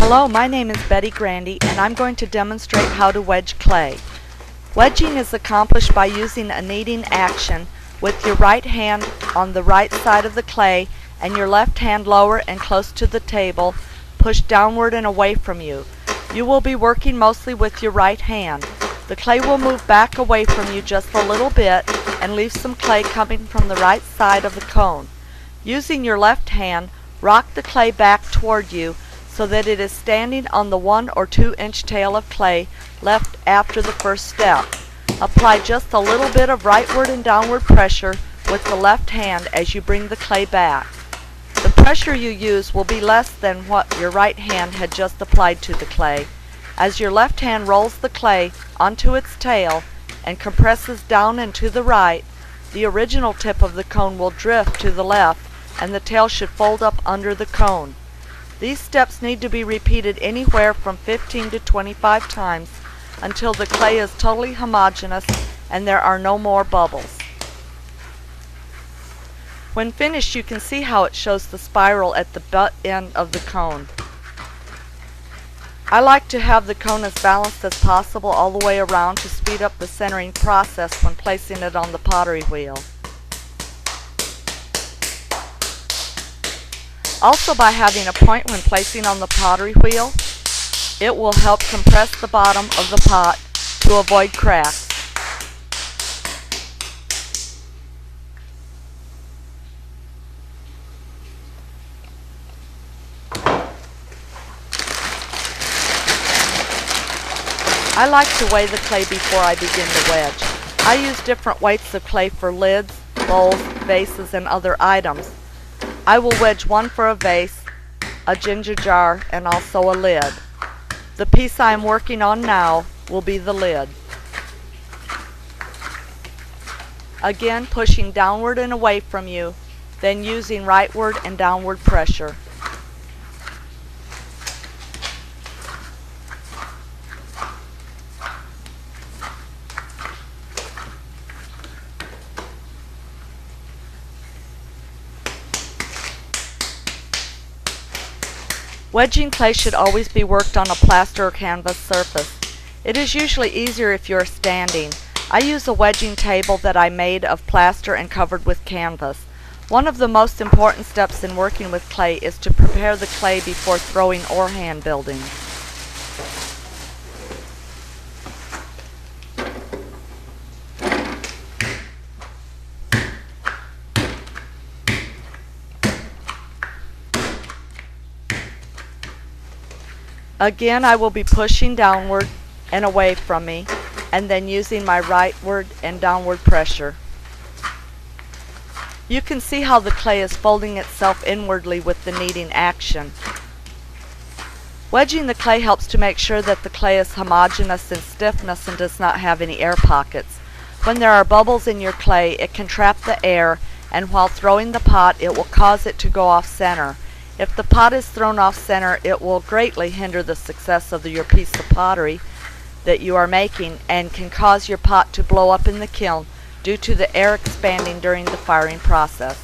Hello, my name is Grandy, and I'm going to demonstrate how to wedge clay. Wedging is accomplished by using a kneading action with your right hand on the right side of the clay and your left hand lower and close to the table, pushed downward and away from you. You will be working mostly with your right hand. The clay will move back away from you just a little bit and leave some clay coming from the right side of the cone. Using your left hand, rock the clay back toward you so that it is standing on the 1 or 2 inch tail of clay left after the first step. Apply just a little bit of rightward and downward pressure with the left hand as you bring the clay back. The pressure you use will be less than what your right hand had just applied to the clay. As your left hand rolls the clay onto its tail and compresses down and to the right, the original tip of the cone will drift to the left and the tail should fold up under the cone. These steps need to be repeated anywhere from 15 to 25 times until the clay is totally homogeneous and there are no more bubbles. When finished, you can see how it shows the spiral at the butt end of the cone. I like to have the cone as balanced as possible all the way around to speed up the centering process when placing it on the pottery wheel. Also, by having a point when placing on the pottery wheel, it will help compress the bottom of the pot to avoid cracks. I like to weigh the clay before I begin to wedge. I use different weights of clay for lids, bowls, vases, and other items. I will wedge one for a vase, a ginger jar, and also a lid. The piece I am working on now will be the lid. Again, pushing downward and away from you, then using rightward and downward pressure. Wedging clay should always be worked on a plaster or canvas surface. It is usually easier if you are standing. I use a wedging table that I made of plaster and covered with canvas. One of the most important steps in working with clay is to prepare the clay before throwing or hand building. Again, I will be pushing downward and away from me, and then using my rightward and downward pressure. You can see how the clay is folding itself inwardly with the kneading action. Wedging the clay helps to make sure that the clay is homogeneous in stiffness and does not have any air pockets. When there are bubbles in your clay, it can trap the air, and while throwing the pot, it will cause it to go off center. If the pot is thrown off center, it will greatly hinder the success of your piece of pottery that you are making and can cause your pot to blow up in the kiln due to the air expanding during the firing process.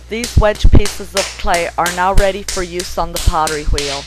These wedge pieces of clay are now ready for use on the pottery wheel.